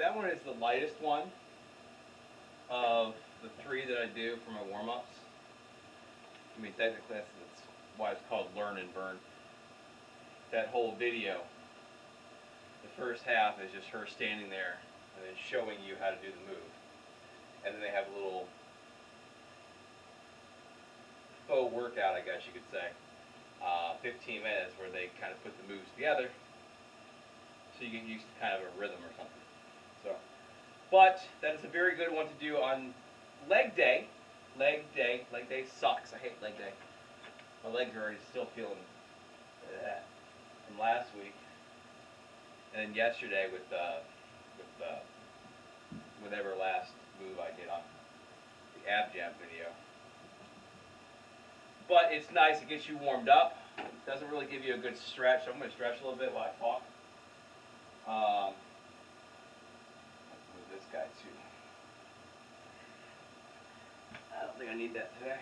That one is the lightest one of the 3 that I do for my warm-ups. I mean, technically that's why it's called Learn and Burn. That whole video, the first half is just her standing there and then showing you how to do the move. And then they have a little faux workout, I guess you could say. 15 minutes where they kind of put the moves together so you get used to kind of a rhythm or something. So, but that is a very good one to do on leg day. Leg day sucks. I hate leg day. My legs are already still feeling that from last week, and then yesterday with whatever last move I did on the ab jam video. But it's nice. It gets you warmed up. It doesn't really give you a good stretch. I'm going to stretch a little bit while I talk. Let's move this guy too. I don't think I need that today.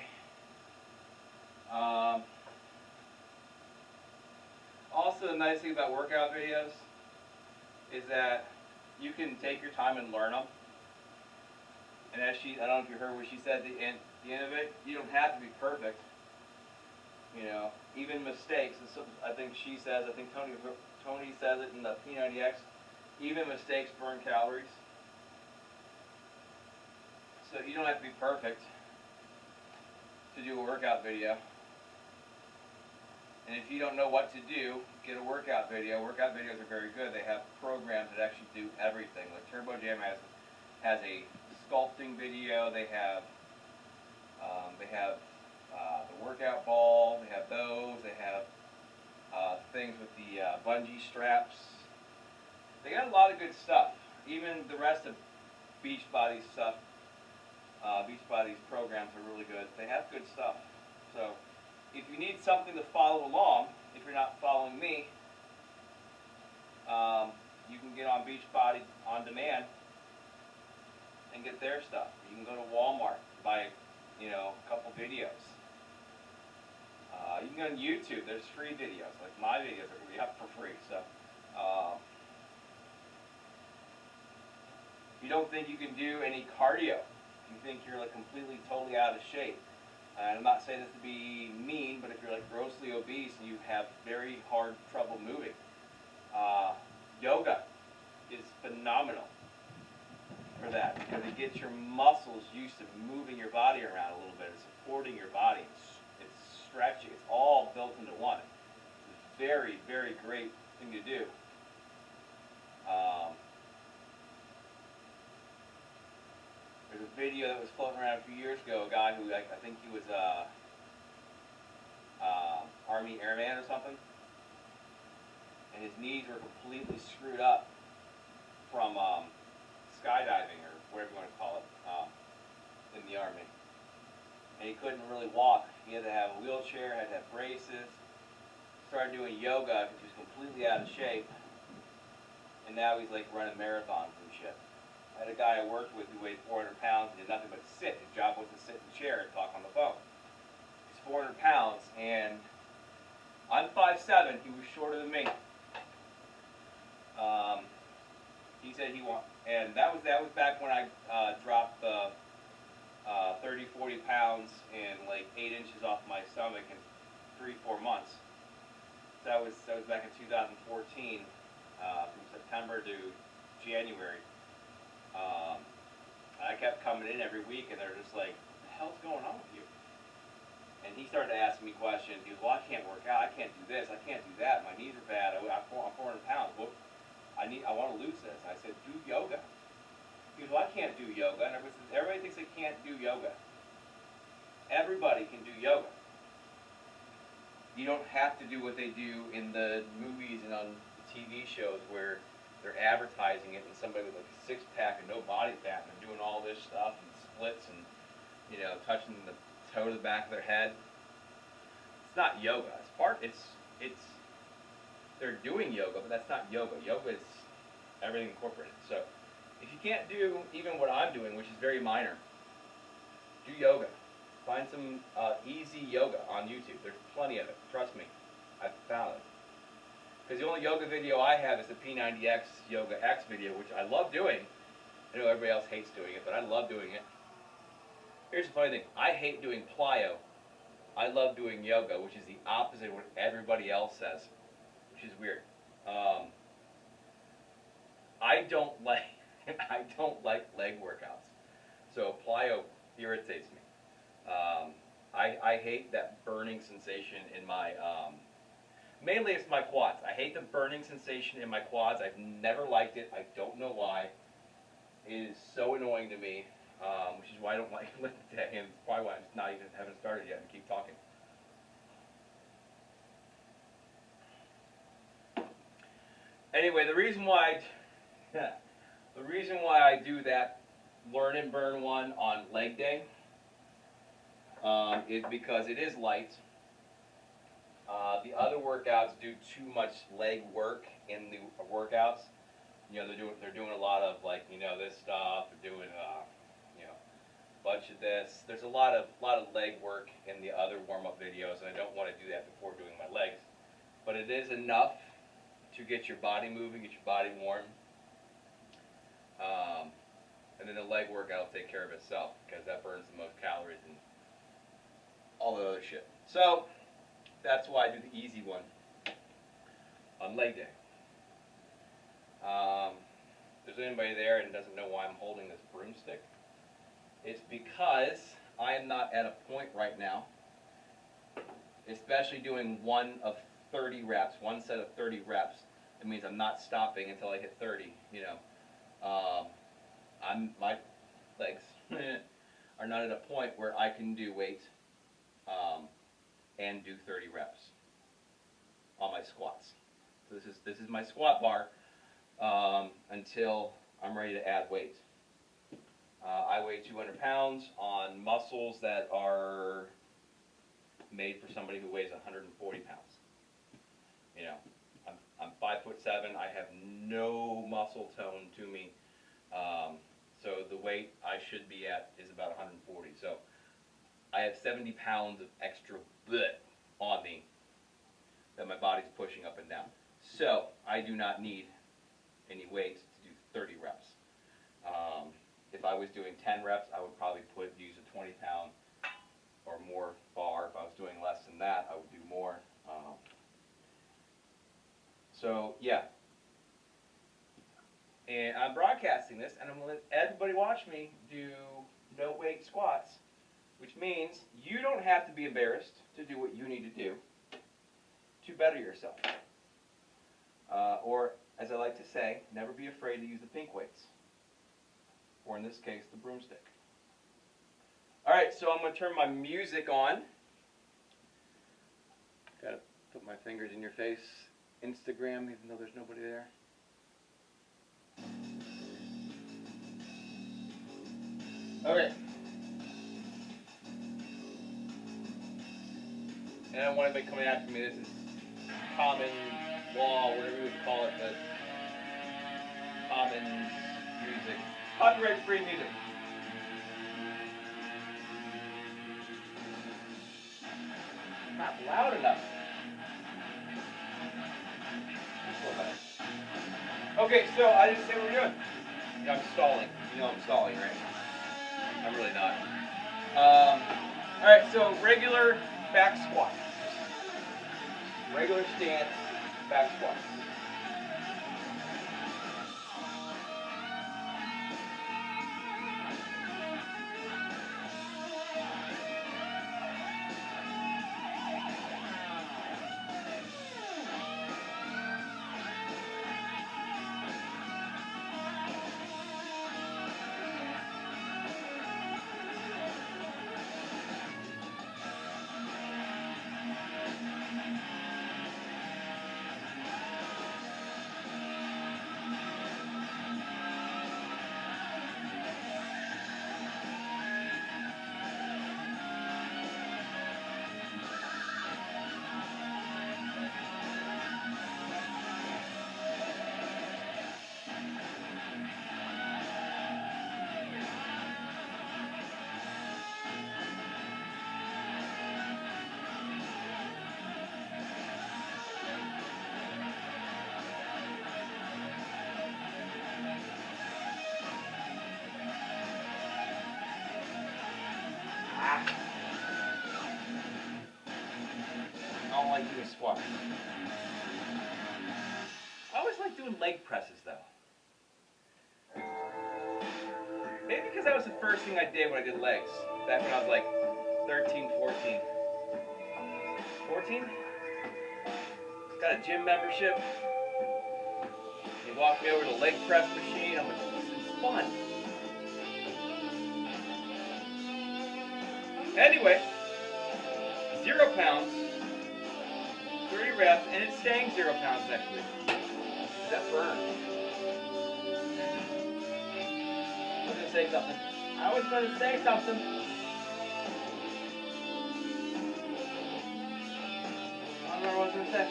Also, the nice thing about workout videos is that you can take your time and learn them. And as I don't know if you heard what she said at the end of it, you don't have to be perfect. You know, even mistakes. I think she says, I think Tony says it in the P90X, even mistakes burn calories. So you don't have to be perfect to do a workout video. And if you don't know what to do, get a workout video. Workout videos are very good. They have programs that actually do everything. Like Turbo Jam has a sculpting video. They have the workout ball. They have those. They have things with the bungee straps. They got a lot of good stuff. Even the rest of Beachbody stuff. Beachbody's programs are really good. They have good stuff. So if you need something to follow along, if you're not following me, you can get on Beachbody on demand and get their stuff. You can go to Walmart, buy a couple videos. You can go on YouTube. There's free videos. Like my videos are going to be up for free. So if you don't think you can do any cardio, you think you're like completely, totally out of shape. And I'm not saying this to be mean, but if you're like grossly obese and you have very hard trouble moving, yoga is phenomenal for that because it gets your muscles used to moving your body around a little bit, and supporting your body. It's stretching. It's all built into one. It's a very, very great thing to do. There's a video that was floating around a few years ago, a guy who I think he was Army airman or something, and his knees were completely screwed up from skydiving or whatever you want to call it in the Army. And he couldn't really walk. He had to have a wheelchair, had to have braces. Started doing yoga because he was completely out of shape, and now he's like running marathons and shit. I had a guy I worked with who weighed 400 pounds and did nothing but sit. His job was to sit in the chair and talk on the phone. He's 400 pounds, and I'm 5'7". He was shorter than me. He said he wanted, and that was back when I dropped 30, 40 pounds and like 8 inches off my stomach in 3-4 months. That was back in 2014, from September to January. I kept coming in every week, and they're just like, "What the hell's going on with you?" And he started asking me questions. He goes, "Well, I can't work out. I can't do this. I can't do that. My knees are bad. I'm 400 pounds. Well, I want to lose this." I said, "Do yoga." He goes, "Well, I can't do yoga." And everybody thinks they can't do yoga. Everybody can do yoga. You don't have to do what they do in the movies and on the TV shows where they're advertising it and somebody with like a six-pack and no body fat and they're doing all this stuff and splits and touching the toe to the back of their head. It's not yoga. They're doing yoga, but that's not yoga. Yoga is everything incorporated. So if you can't do even what I'm doing, which is very minor, do yoga. Find some easy yoga on YouTube. There's plenty of it. Trust me. I've found it. Because the only yoga video I have is the P90X Yoga X video, which I love doing. I know everybody else hates doing it, but I love doing it. Here's the funny thing. I hate doing plyo. I love doing yoga, which is the opposite of what everybody else says, which is weird. I don't like leg workouts, so plyo irritates me. I hate that burning sensation in my mainly it's my quads. I hate the burning sensation in my quads. I've never liked it. I don't know why. It is so annoying to me, which is why I don't like lifting today, and it's probably why I'm just not even haven't started yet and keep talking. Anyway, the reason why I do that learn and burn one on leg day is because it is light. The other workouts do too much leg work in the workouts. You know, they're doing a lot of, like, you know, this stuff. They're doing you know, a bunch of this. There's a lot of leg work in the other warm-up videos, and I don't want to do that before doing my legs. But it is enough to get your body moving, get your body warm. And then the leg workout will take care of itself because that burns the most calories and all the other shit. So that's why I do the easy one on leg day. If there's anybody there and doesn't know why I'm holding this broomstick, it's because I am not at a point right now, especially doing one of 30 reps, one set of 30 reps. It means I'm not stopping until I hit 30, you know. My legs are not at a point where I can do weight and do 30 reps on my squats. So this is my squat bar until I'm ready to add weight. I weigh 200 pounds on muscles that are made for somebody who weighs 140 pounds. You know, I'm 5'7". I have no muscle tone to me. So the weight I should be at is about 140. So I have 70 pounds of extra on me that my body's pushing up and down. So I do not need any weight to do 30 reps. If I was doing 10 reps, I would probably use a 20-pound or more bar. If I was doing less than that, I would do more. So yeah. And I'm broadcasting this, and I'm going to let everybody watch me do no weight squats, which means you don't have to be embarrassed to do what you need to do to better yourself. Or, as I like to say, never be afraid to use the pink weights, or in this case, the broomstick. All right, so I'm going to turn my music on. Got to put my fingers in your face. Instagram, even though there's nobody there. Okay. And I don't want anybody coming after me. This is common law, whatever you would call it, the common music. Copyright-free music. Not loud enough. Okay, so I didn't say what we're doing. I'm stalling. You know I'm stalling, right? I'm really not. Alright, so regular back squat. Regular stance, back squat. squat. I always like doing leg presses though. Maybe because that was the first thing I did when I did legs. Back when I was like 13, 14. 14? Got a gym membership. He walked me over to the leg press machine. I'm like, this is fun. Anyway, 0 pounds, 30 reps, and it's staying 0 pounds next week. Is that burn? I was gonna say something. I was gonna say something. I don't know what I was gonna say.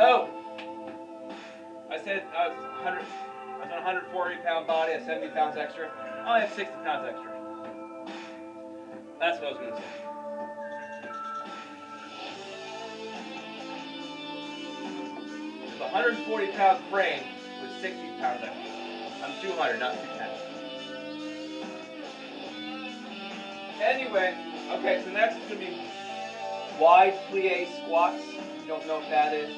Oh! I said I was on a 140 pound body, I have 70 pounds extra. I only have 60 pounds extra. That's what I was going to say. It's a 140 pound frame with 60 pounds extra. I'm 200, not 210. Anyway, okay, so next is going to be wide plie squats. If you don't know what that is,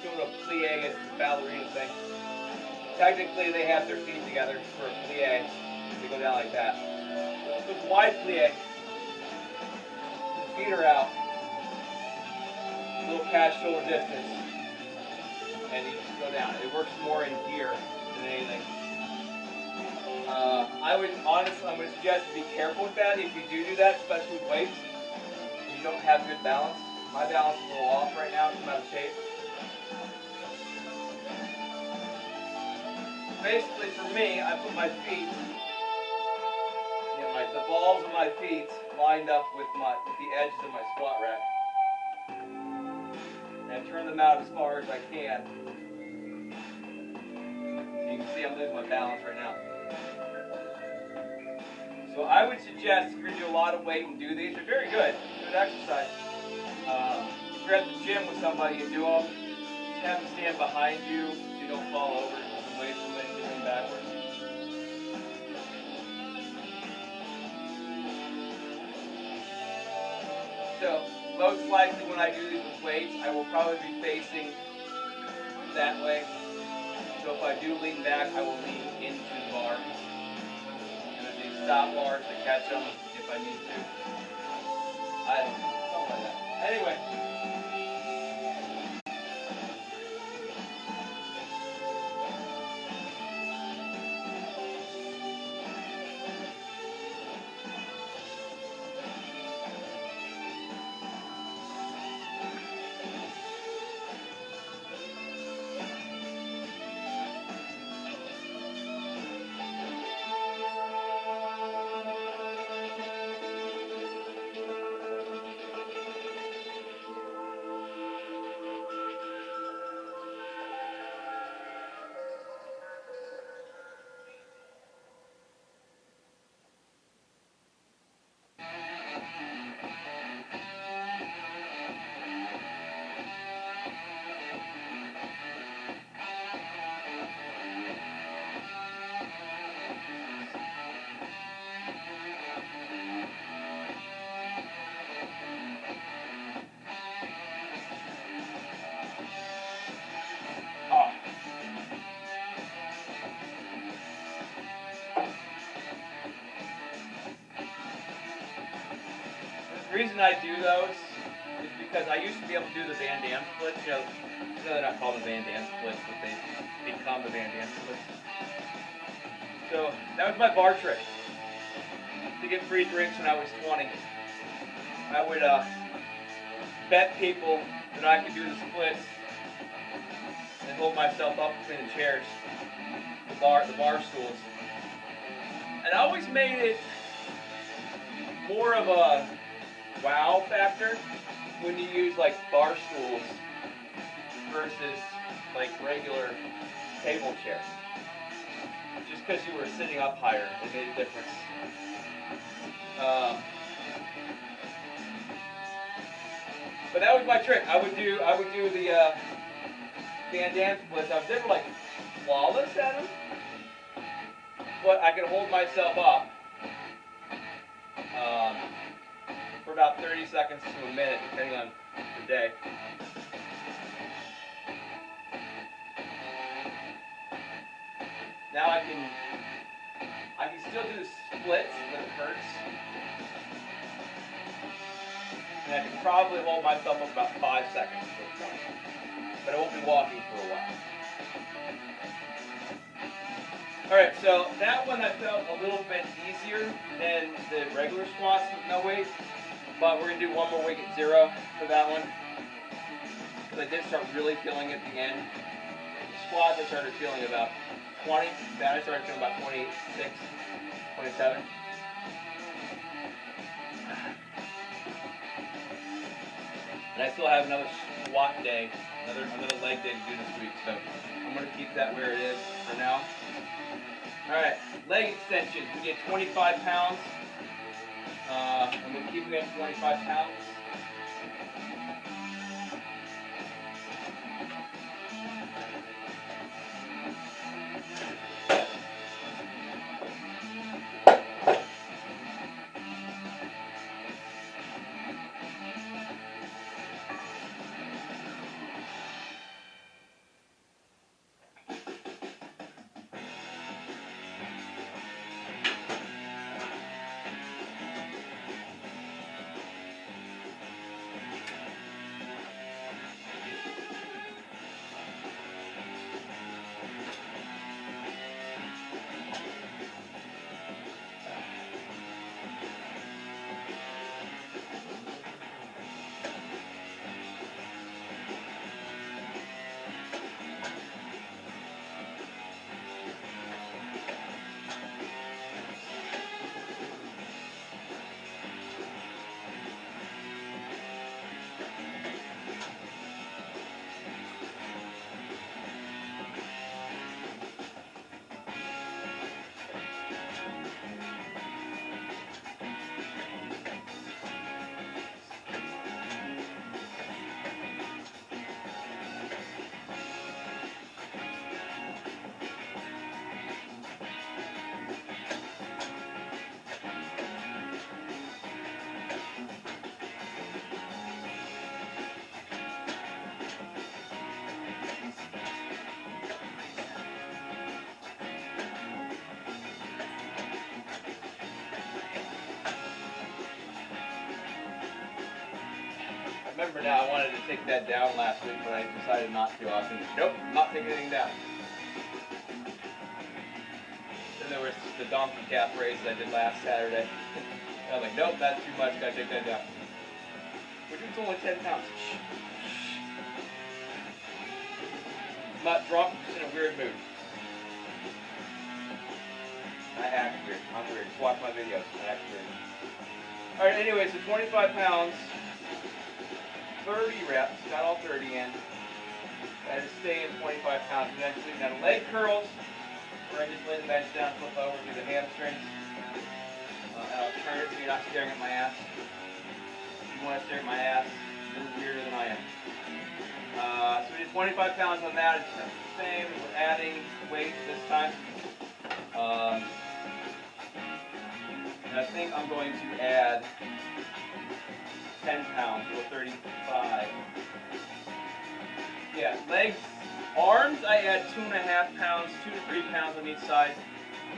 doing a plie is the ballerina thing. Technically, they have their feet together for a plie. They go down like that. So it's wide plie. Feet are out. A little calf shoulder distance. And you just go down. It works more in gear than anything. I'm going to suggest to be careful with that. If you do that, especially with weights, you don't have good balance. My balance is a little off right now. I'm out of shape. Basically, for me, I put my feet, the balls of my feet lined up with the edges of my squat rack, and I turn them out as far as I can. You can see I'm losing my balance right now. So I would suggest if you're going to do a lot of weight and do these, they're very good. Good exercise. If you're at the gym with somebody and do them, just have them stand behind you so you don't fall over. Weights and then going backwards. So, most likely when I do these with weights, I will probably be facing that way. So if I do lean back, I will lean into the bar. And then these stop bars to catch them if I need to. I don't know, something like that. Anyway. The reason I do those is because I used to be able to do the Van Dam splits. You know they're not called the Van Dam splits, but they become the Van Dam splits. So that was my bar trick. To get free drinks when I was 20. I would bet people that I could do the splits and hold myself up between the chairs, the bar stools. And I always made it more of a wow factor when you use like bar stools versus like regular table chairs. Just because you were sitting up higher, it made a difference. But that was my trick. I would do the Van Dam splits. I was never like flawless at them, but I could hold myself up for about 30 seconds to a minute, depending on the day. Now I can still do the splits, but it hurts. And I can probably hold myself up about 5 seconds at this point. But I won't be walking for a while. Alright, so that one I felt a little bit easier than the regular squats with no weight. But we're going to do one more week at 0 for that one. Because I did start really feeling it at the end. The squats I started feeling about 20. That I started feeling about 26, 27. And I still have another squat day, another leg day to do this week. So I'm going to keep that where it is for now. Alright, leg extensions. We get 25 pounds. And we'll keep it at 25 pounds. Remember now, I wanted to take that down last week, but I decided not to. I was going to, nope, not taking anything down. Then there was the donkey calf race I did last Saturday. I was like, nope, that's too much, gotta take that down. Which was only 10 pounds. I'm not drunk, just in a weird mood. I act weird. I'm weird. Just watch my videos. I act weird. Alright, anyway, so 25 pounds. 30 reps, not all 30 in. I just stay in 25 pounds. And then now the leg curls, where I just lay the bench down, flip over, do the hamstrings. And I'll turn it so you're not staring at my ass. If you want to stare at my ass, you're weirder than I am. So we did 25 pounds on that. It's the same. We're adding weight this time. And I think I'm going to add 10 pounds, or 35. Yeah, legs, arms, I add 2.5 pounds, 2 to 3 pounds on each side.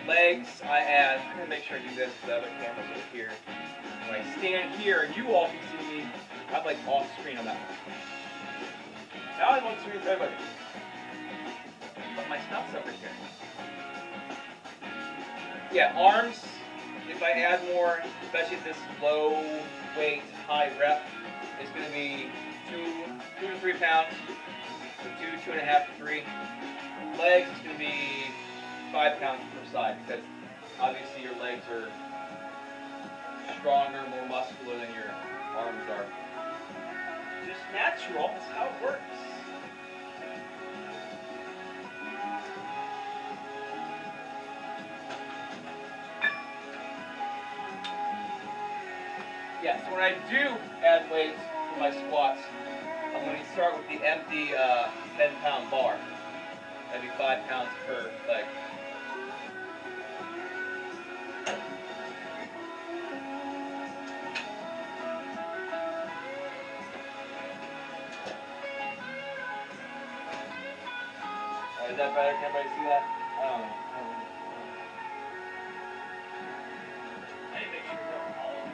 Legs, I add, I'm going to make sure I do this because the other camera's over here. When I stand here, and you all can see me, I'm like off screen on that one. Now I'm on screen for everybody. But my stuff's over here. Yeah, arms, if I add more, especially at this low weight, high rep, it's going to be 2 to 3 pounds, so 2.5 to 3. Legs is going to be 5 pounds per side, because obviously your legs are stronger, more muscular than your arms are. Just natural, that's how it works. Yeah, so when I do add weights for my squats, I'm going to start with the empty 10-pound bar. That'd be 5 pounds per leg. that better? Can everybody see that? I don't know. I need to make sure you're all over.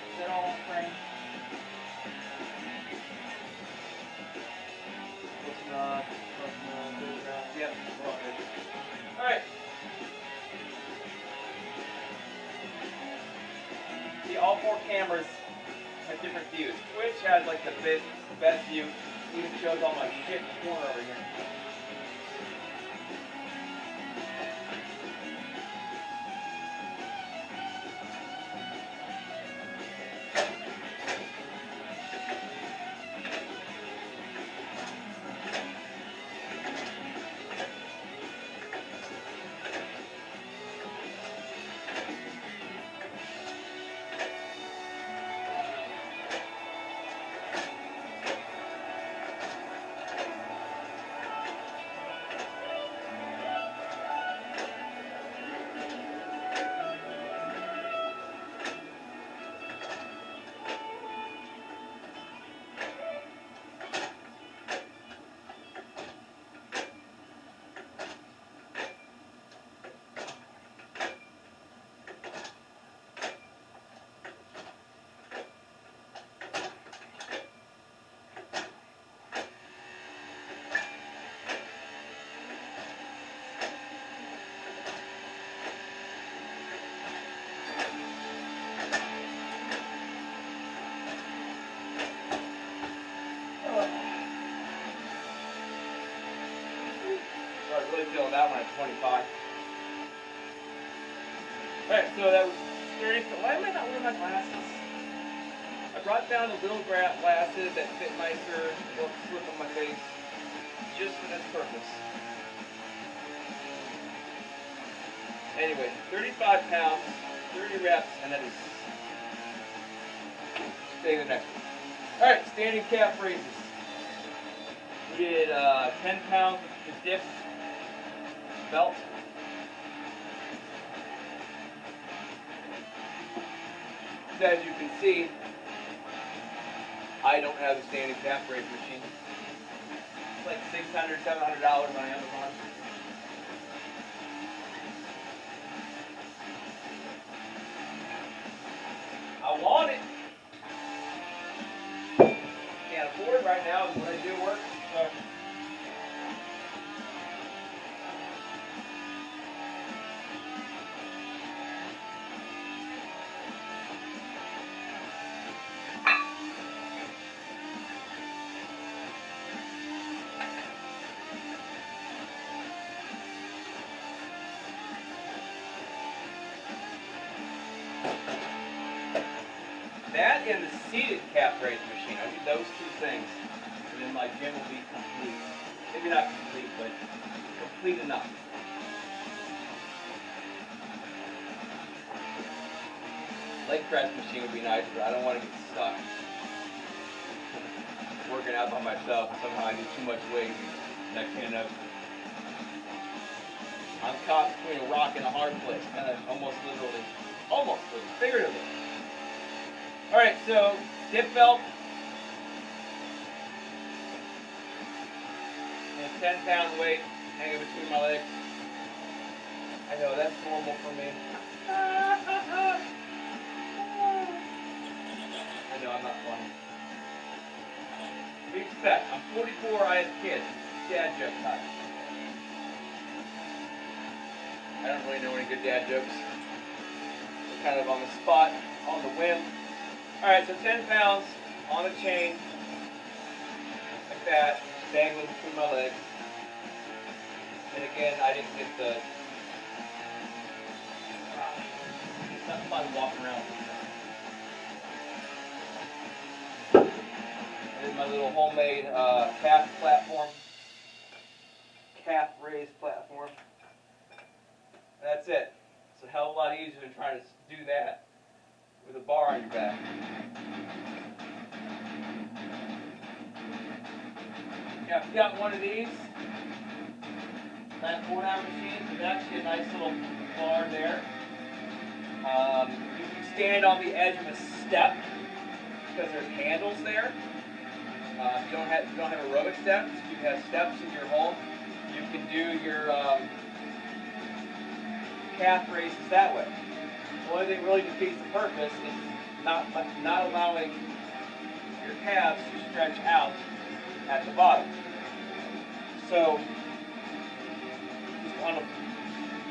Is that all, Frank? What's not? Yep. All right. See, all 4 cameras have different views. Twitch has like the best view. Even shows all my shit in the corner over here. Really feeling that one at 25. Alright, so that was 30. Why am I not wearing my glasses? I brought down the little glasses that fit nicer, don't slip on my face, just for this purpose. Anyway, 35 pounds, 30 reps, and then stay the next one. Alright, standing calf raises. We did 10 pounds with the dip belt. So as you can see, I don't have the standing calf raise machine. It's like $600, $700 on Amazon. I want it. Can't afford it right now when I do work. So. That and the seated calf raise machine. I need those 2 things. And then my gym will be complete. Maybe not complete, but complete enough. Leg press machine would be nice, but I don't want to get stuck working out by myself. Somehow I do too much weight. Next thing you know, I'm caught between a rock and a hard place. Kind of almost literally, figuratively. Alright, so dip belt. And a 10-pound weight hanging between my legs. I know, that's normal for me. I know, I'm not funny. What do you expect? I'm 44, I have kids. Dad joke time. I don't really know any good dad jokes. They're kind of on the spot, on the whim. Alright, so 10 pounds on a chain, like that, dangling between my legs. And again, I didn't get the, it's not fun walking around with this. I did my little homemade calf platform, calf raised platform. That's it. It's a hell of a lot easier than trying to do that with a bar on your back. Yeah, if you got one of these, that 4-hour machine, there's actually a nice little bar there. You can stand on the edge of a step because there's handles there. If you don't have aerobic steps, you have steps in your home. You can do your calf raises that way. The only thing really defeats the purpose is not allowing your calves to stretch out at the bottom. So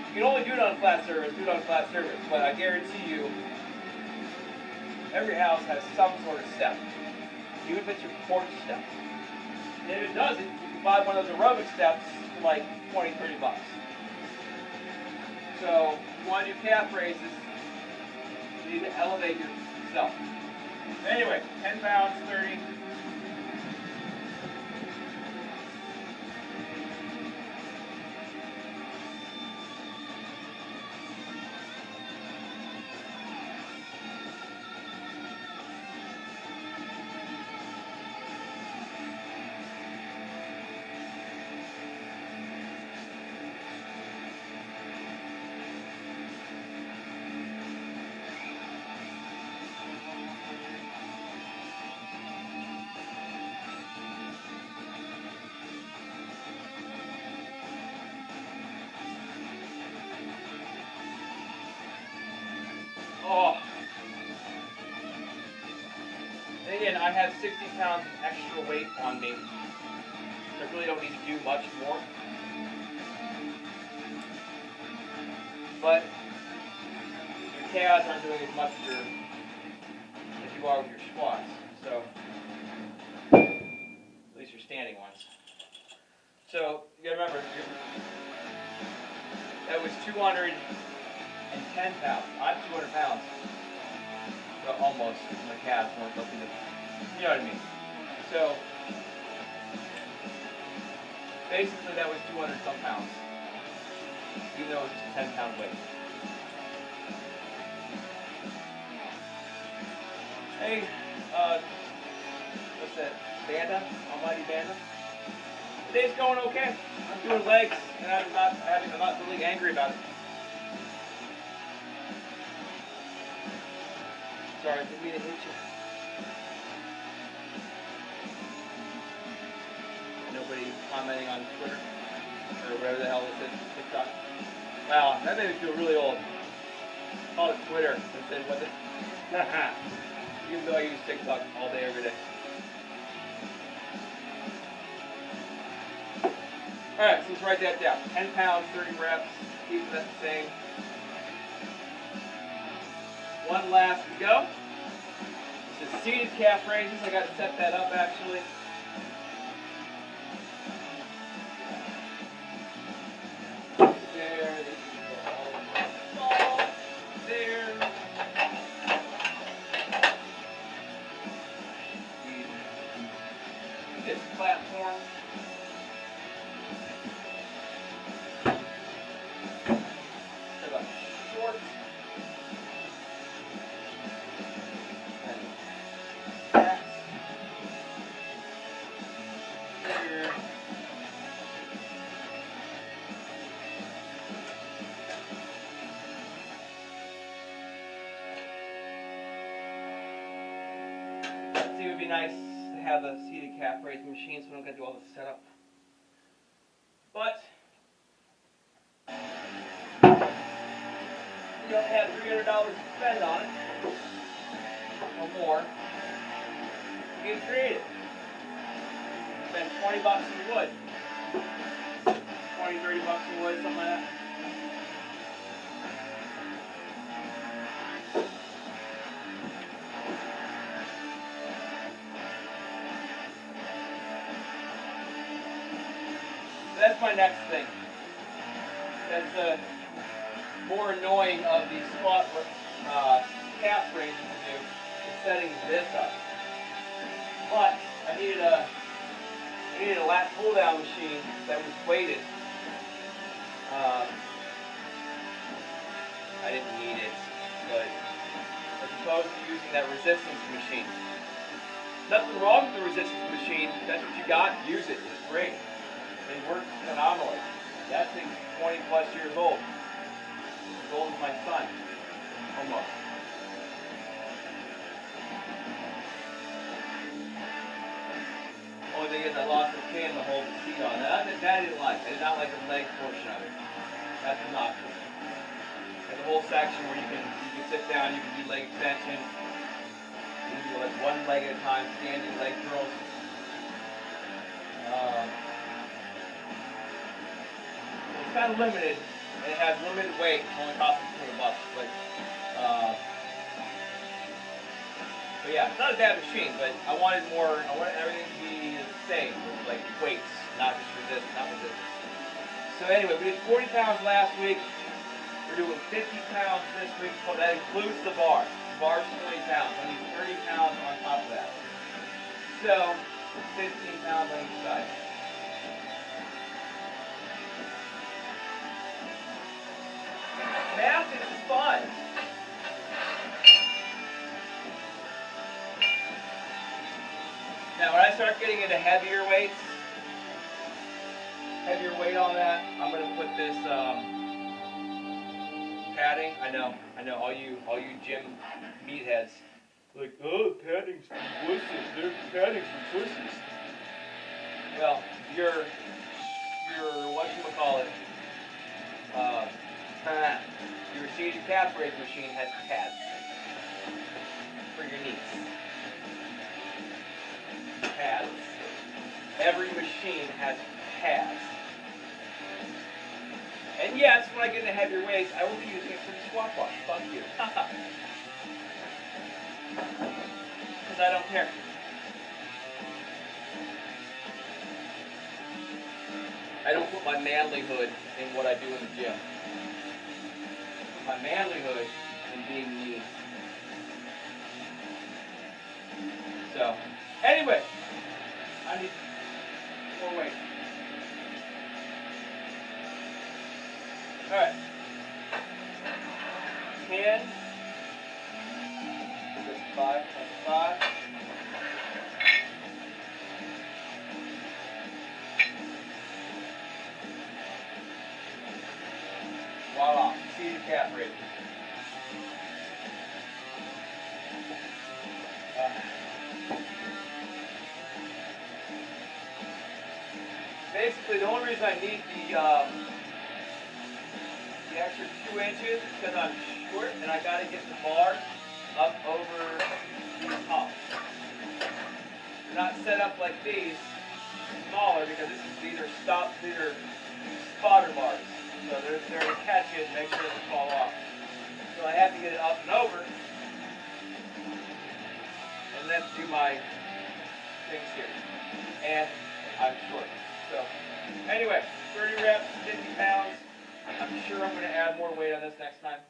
you can only do it on a flat surface, but I guarantee you every house has some sort of step, even if it's your porch step. And if it doesn't, you can buy one of those aerobic steps for like $20, $30. So if you want to do calf raises, you need to elevate yourself. Anyway, 10 pounds, 30. Oh. And again, I have 60 pounds of extra weight on me. I really don't need to do much more. But your calves aren't doing as much as you are with your squats. So, at least your standing ones. So, you gotta remember, that was 210 pounds. I'm 200 pounds. Well, almost. My calves weren't looking at, you know what I mean. So, basically that was 200 some pounds. Even though it was just a 10-pound weight. Hey, what's that? Banda? Almighty Banda? The day's going okay. I'm doing legs, and I'm not really angry about it. Sorry, I didn't mean to hit you. Nobody commenting on Twitter or whatever the hell this is, TikTok. Wow, that made me feel really old. Call it Twitter instead of what the even though I use TikTok all day, every day. Alright, so let's write that down. 10 pounds, 30 reps, keep that the same. One last to go. This is seated calf raises. I got to set that up actually. There. There. This platform. Short. It would be nice to have the seated calf raising machine so we don't get to do all the setup. But you don't have $300 to spend on it, no more. You get creative. Spend $20 in wood, 20, $30 in wood, something like that. That's my next thing. That's more annoying of the squat calf raises to do is setting this up. But I needed a lat pull down machine that was weighted. I didn't need it, but as opposed to using that resistance machine. Nothing wrong with the resistance machine. That's what you got. Use it. It's great. It works phenomenally. That thing's 20 plus years old. As old as my son. Almost. So that I didn't like. I did not like the leg portion of it. That's not cool. There's a whole section where you can sit down, you can do leg extension. You can do like one leg at a time, standing leg curls. It's kind of limited, and it has limited weight. It only costs me $200. But yeah, it's not a bad machine, but I wanted everything to be the same, with like weights, not just resistance, not resistance. So anyway, we did 40 pounds last week. We're doing 50 pounds this week. Well, that includes the bar. The bar's 20 pounds. I need 30 pounds on top of that. So, 15 pounds on each side. Math is fun. Now, when I start getting into heavier weight on that, I'm going to put this padding. I know, all you gym meatheads, like, oh, padding's for pussies. Padding's for pussies. Well, your whatchamacallit, your seated calf raise machine has pads for your knees. Pads. Every machine has pads. And yes, when I get into heavier weights, I will be using it for the squat bar. Fuck you. Because I don't care. I don't put my manlyhood in what I do in the gym. My manlyhood in being me. So, anyway, I need more weight. Alright. 10. That's 5. That's 5. Voila. Seated calf raise. Basically, the only reason I need the extra 2 inches is because I'm short and I got to get the bar up over the top. They're not set up like these, smaller, because these are spotter bars. So they're to catch it and make sure it doesn't fall off. So I have to get it up and over and then do my things here. And I'm short. So anyway, 30 reps, 50 pounds. I'm sure I'm going to add more weight on this next time.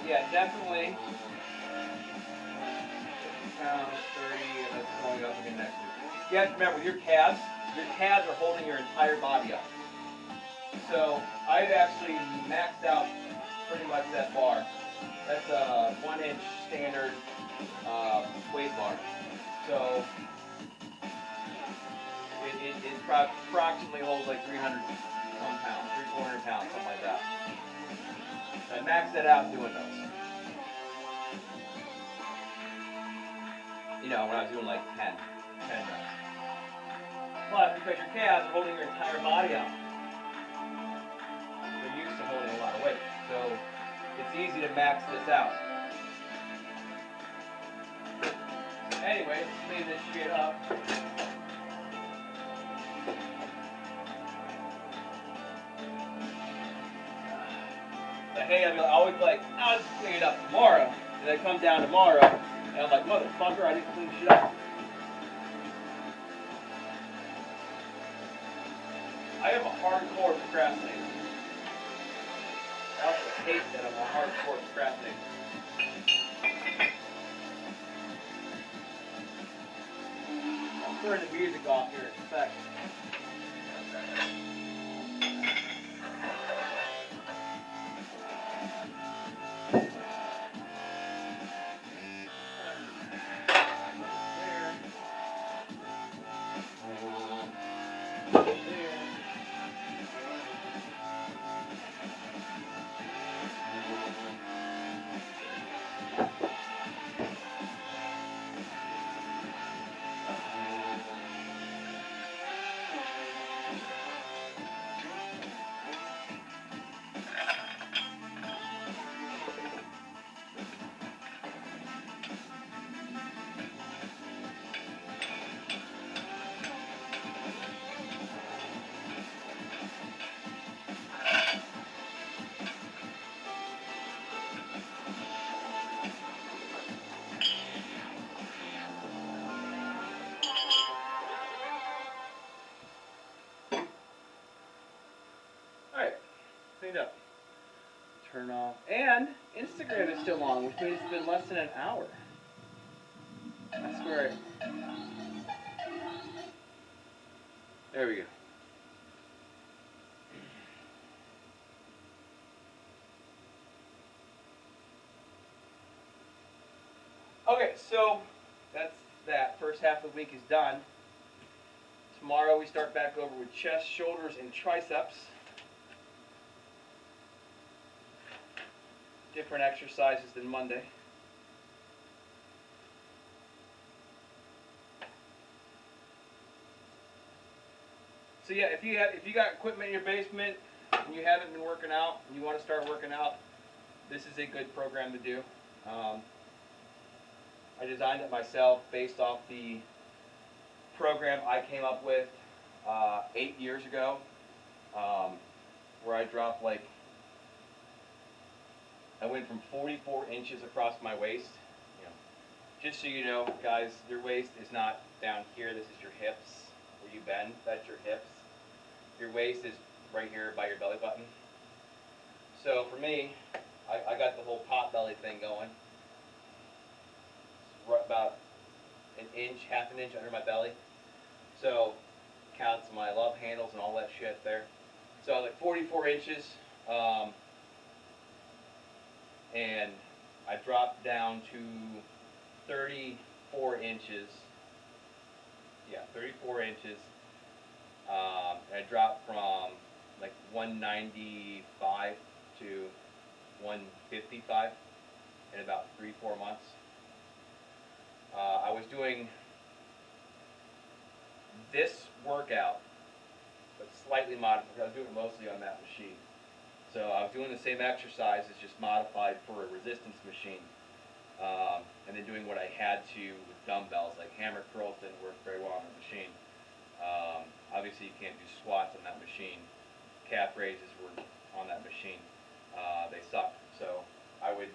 Yeah, definitely 50 pounds, 30, and that's going up again next week. You have to remember, with your calves are holding your entire body up. So I've actually maxed out pretty much that bar. That's a 1-inch standard weight bar. So it approximately holds like 300 some pounds, 400 pounds, something like that. I maxed that out doing those. You know, when I was doing like 10 reps. But because your calves are holding your entire body up, they're used to holding a lot of weight. So it's easy to max this out. Anyway, let's clean this shit up. Like, hey, I'm always like, I'll just clean it up tomorrow. And I come down tomorrow, and I'm like, motherfucker, I didn't clean shit up. I am a hardcore procrastinator. I also hate that I'm a hardcore procrastinator. I'll turn the music off here in a sec. Cleaned up. Turn off. And Instagram is still on, which means it's been less than an hour. I swear. There we go. Okay, so that's that. First half of the week is done. Tomorrow we start back over with chest, shoulders, and triceps. Different exercises than Monday. So yeah, if you got equipment in your basement and you haven't been working out and you want to start working out, this is a good program to do. I designed it myself based off the program I came up with 8 years ago, where I dropped I went from 44 inches across my waist. You know, just so you know, guys, your waist is not down here. This is your hips, where you bend. That's your hips. Your waist is right here by your belly button. So for me, I got the whole pot belly thing going. It's right about an inch, half an inch under my belly. So counts my love handles and all that shit there. So like 44 inches. And I dropped down to 34 inches. Yeah, 34 inches. And I dropped from like 195 to 155 in about 3-4 months. I was doing this workout, but slightly modified. I was doing it mostly on that machine. So I was doing the same exercises, just modified for a resistance machine, and then doing what I had to with dumbbells, like hammer curls didn't work very well on the machine. Obviously you can't do squats on that machine. Calf raises were on that machine. They sucked. So I would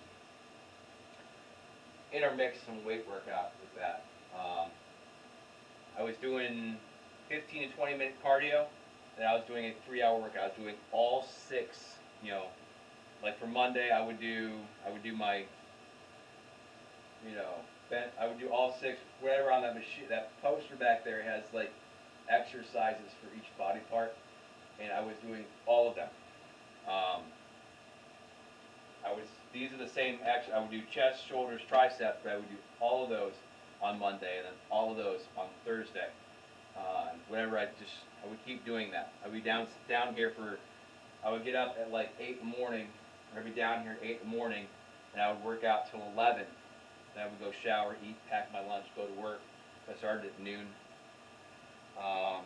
intermix some weight workout with that. I was doing 15 to 20 minute cardio, and I was doing a 3-hour workout. I was doing all 6. You know, like for Monday, I would do my, I would do all 6, whatever on that machine. That poster back there has like exercises for each body part, and I was doing all of them. These are the same I would do chest, shoulders, triceps, but I would do all of those on Monday, and then all of those on Thursday. I would keep doing that. I would be down here I would get up at like 8 in the morning, or I'd be down here at 8 in the morning, and I would work out till 11. Then I would go shower, eat, pack my lunch, go to work. I started at noon. I'd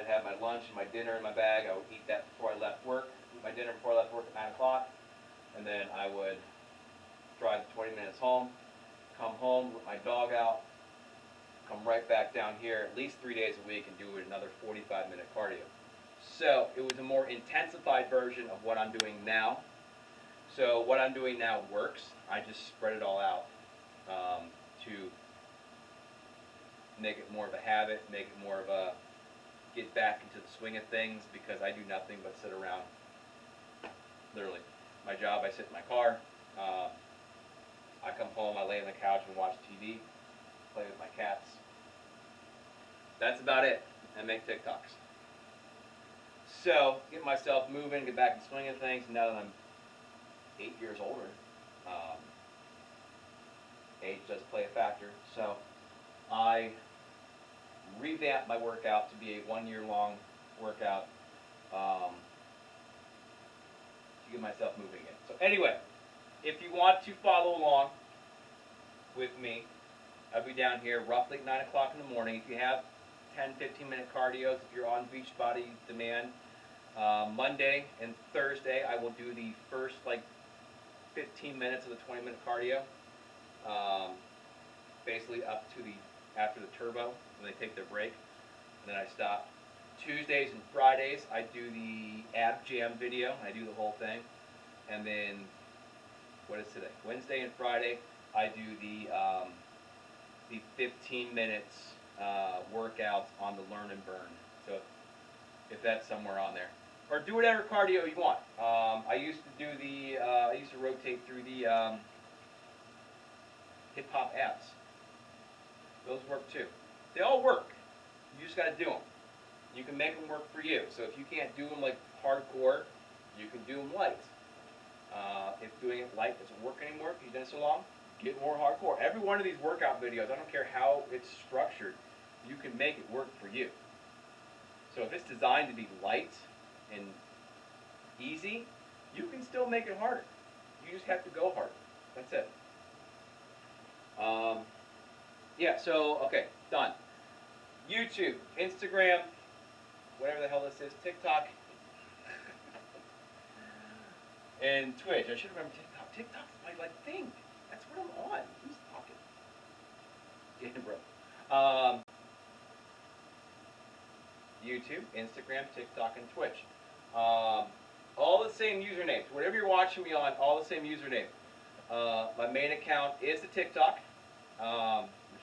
have my lunch and my dinner in my bag. I would eat that before I left work. Eat my dinner before I left work at 9 o'clock. And then I would drive 20 minutes home, come home, let my dog out, come right back down here at least 3 days a week and do another 45-minute cardio. So it was a more intensified version of what I'm doing now. So what I'm doing now works. I just spread it all out to make it more of a habit, make it more of a get back into the swing of things, because I do nothing but sit around. Literally, my job, I sit in my car. I come home, I lay on the couch and watch TV, play with my cats. That's about it, and make TikToks. So, get myself moving, get back in the swing of things. Now that I'm 8 years older, age does play a factor. So, I revamped my workout to be a 1 year long workout to get myself moving again. So anyway, if you want to follow along with me, I'll be down here roughly at 9 o'clock in the morning. If you have 10-15 minute cardios, if you're on Beachbody demand, Monday and Thursday I will do the first 15 minutes of the 20-minute cardio, basically up to after the turbo when they take their break, and then I stop. Tuesdays and Fridays I do the ab jam video. I do the whole thing, and then what is today? Wednesday and Friday I do the 15 minutes workouts on the learn and burn. So if that's somewhere on there, or do whatever cardio you want. I used to do I used to rotate through the hip hop abs. Those work too. They all work. You just got to do them. You can make them work for you. So if you can't do them hardcore, you can do them light. If doing it light doesn't work anymore, if you've done it so long, get more hardcore. Every one of these workout videos, I don't care how it's structured, you can make it work for you. So if it's designed to be light and easy, you can still make it harder. You just have to go harder. That's it. Yeah, so, okay, done. YouTube, Instagram, whatever the hell this is, TikTok, and Twitch. I should remember TikTok. TikTok's my thing. That's what I'm on. Who's talking? Yeah, bro. YouTube, Instagram, TikTok, and Twitch. All the same usernames. Whatever you're watching me on, all the same username. My main account is the TikTok,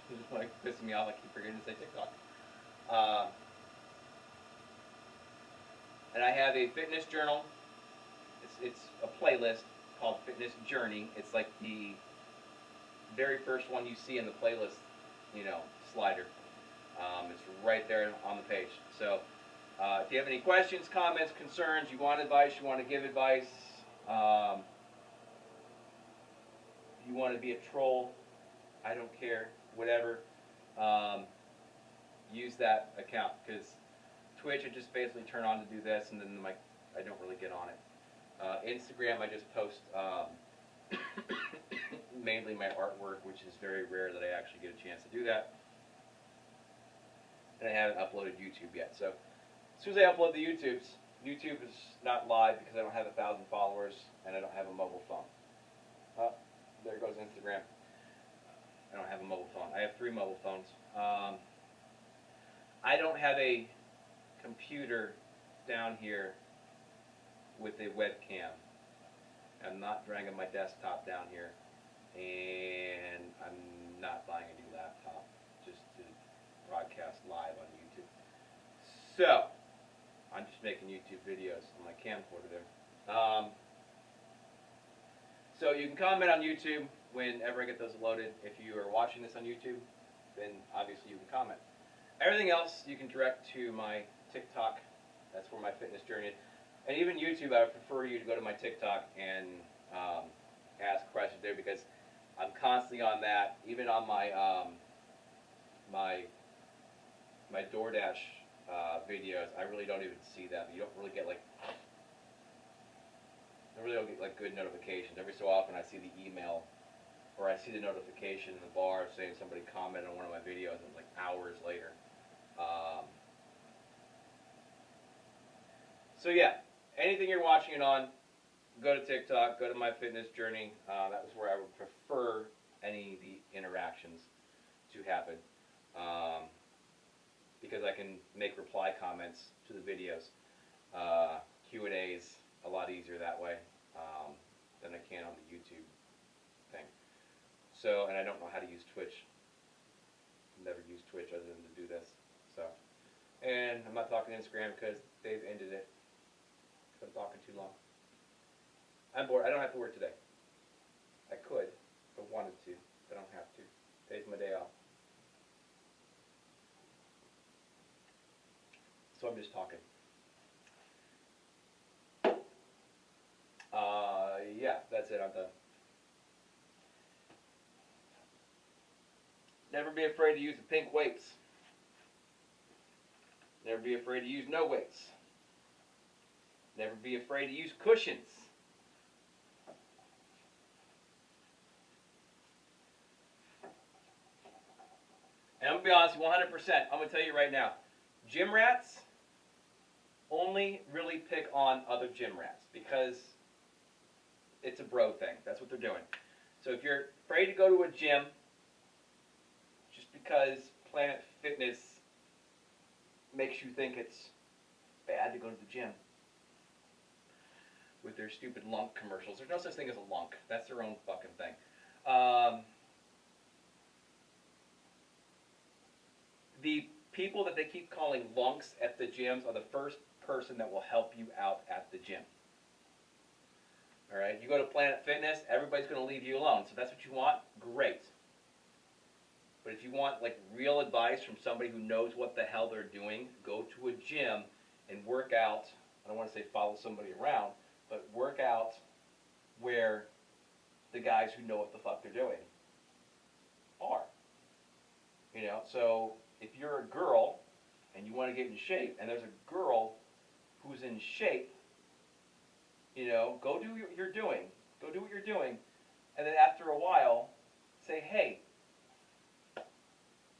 which is pissing me off. I keep forgetting to say TikTok. And I have a fitness journal. It's a playlist called Fitness Journey. It's like the very first one you see in the playlist, slider. It's right there on the page. So if you have any questions, comments, concerns, you want advice, you want to give advice, you want to be a troll, I don't care, whatever, use that account, because Twitch I just basically turn on to do this, and then I don't really get on it. Instagram I just post mainly my artwork, which is very rare that I actually get a chance to do that. And I haven't uploaded YouTube yet. So as soon as I upload the YouTube is not live because I don't have 1,000 followers and I don't have a mobile phone. There goes Instagram. I don't have a mobile phone. I have 3 mobile phones. I don't have a computer down here with a webcam. I'm not dragging my desktop down here, and I'm not buying a new laptop just to broadcast live on YouTube. So I'm just making YouTube videos on my camcorder there. So you can comment on YouTube whenever I get those loaded. If you are watching this on YouTube, then obviously you can comment. Everything else you can direct to my TikTok. That's where my fitness journey is. And even YouTube, I would prefer you to go to my TikTok and ask questions there, because I'm constantly on that. Even on my my DoorDash videos, I really don't even see them. You don't really get good notifications. Every so often I see the email, or I see the notification in the bar saying somebody commented on one of my videos, and hours later. So yeah, anything you're watching it on, go to TikTok, go to my fitness journey. That was where I would prefer any of the interactions to happen, because I can make reply comments to the videos. Q&A's a lot easier that way than I can on the YouTube thing. So, and I don't know how to use Twitch. Never used Twitch other than to do this. So, and I'm not talking Instagram because they've ended it. I'm talking too long. I'm bored. I don't have to work today. I could if I wanted to, but I don't have to. Today's my day off. So I'm just talking. Yeah, that's it. I'm done. Never be afraid to use the pink weights. Never be afraid to use no weights. Never be afraid to use cushions. And I'm going to be honest, 100%. I'm going to tell you right now, gym rats only really pick on other gym rats because it's a bro thing. That's what they're doing. So if you're afraid to go to a gym just because Planet Fitness makes you think it's bad to go to the gym with their stupid lunk commercials. There's no such thing as a lunk. That's their own fucking thing. The people that they keep calling lunks at the gyms are the first person that will help you out at the gym. All right, you go to Planet Fitness, everybody's going to leave you alone. So that's what you want, great. But if you want like real advice from somebody who knows what the hell they're doing, go to a gym and work out. I don't want to say follow somebody around, but work out where the guys who know what the fuck they're doing are. You know, so if you're a girl and you want to get in shape, and there's a girl who's in shape, you know, go do what you're doing. Go do what you're doing. And then after a while, say, hey,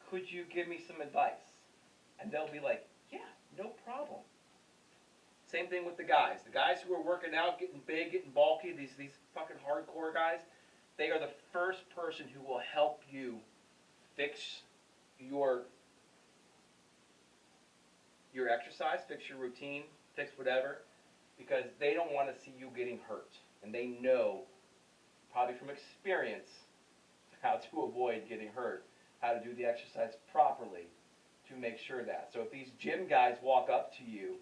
could you give me some advice? And they'll be like, yeah, no problem. Same thing with the guys. The guys who are working out, getting big, getting bulky, these fucking hardcore guys, they are the first person who will help you fix your exercise, fix your routine, fix whatever, because they don't want to see you getting hurt. And they know, probably from experience, how to avoid getting hurt, how to do the exercise properly to make sure that. So if these gym guys walk up to you,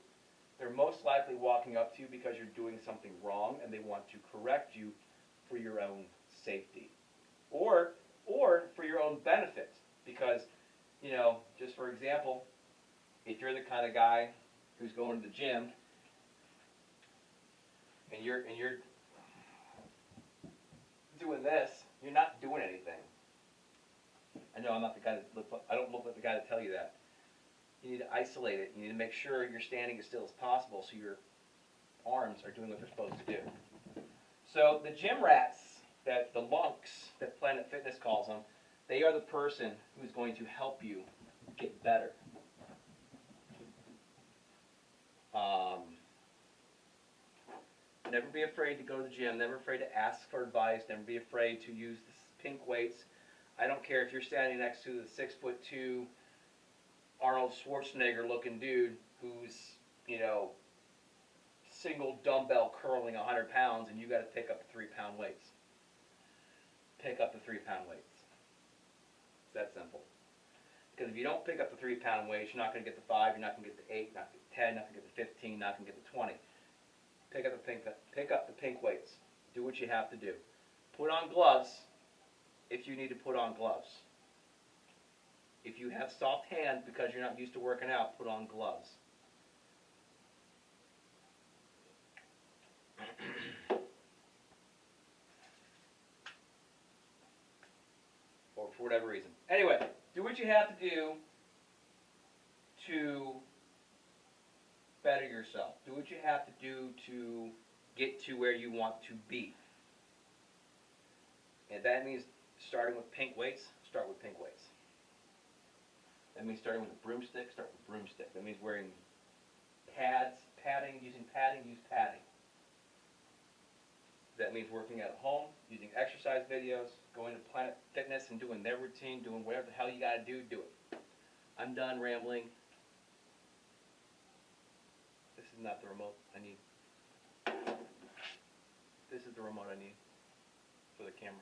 they're most likely walking up to you because you're doing something wrong and they want to correct you for your own safety. Or for your own benefit. Because, you know, just for example, if you're the kind of guy who's going to the gym and you're doing this, you're not doing anything. I know I'm not the guy I don't look like the guy to tell you that. You need to isolate it. You need to make sure you're standing as still as possible so your arms are doing what they're supposed to do. So the gym rats, the lunks that Planet Fitness calls them, they are the person who's going to help you get better. Never be afraid to go to the gym. Never afraid to ask for advice. Never be afraid to use the pink weights. I don't care if you're standing next to the 6'2" Arnold Schwarzenegger looking dude who's, you know, single dumbbell curling 100 pounds and you got to pick up the 3-pound weights. Pick up the 3-pound weights. It's that simple. Because if you don't pick up the 3-pound weights, you're not going to get the 5, you're not going to get the 8, not going to get the 10, not going to get the 15, not going to get the 20. Pick up the pink weights. Do what you have to do. Put on gloves if you need to put on gloves. If you have soft hands because you're not used to working out, put on gloves. Or for whatever reason. Anyway, do what you have to do to better yourself. Do what you have to do to get to where you want to be. And that means starting with pink weights, start with pink weights. That means starting with a broomstick, start with broomstick. That means wearing padding, using padding, use padding. That means working at home, using exercise videos, going to Planet Fitness and doing their routine, doing whatever the hell you gotta do it. I'm done rambling. This is not the remote I need. This is the remote I need for the camera.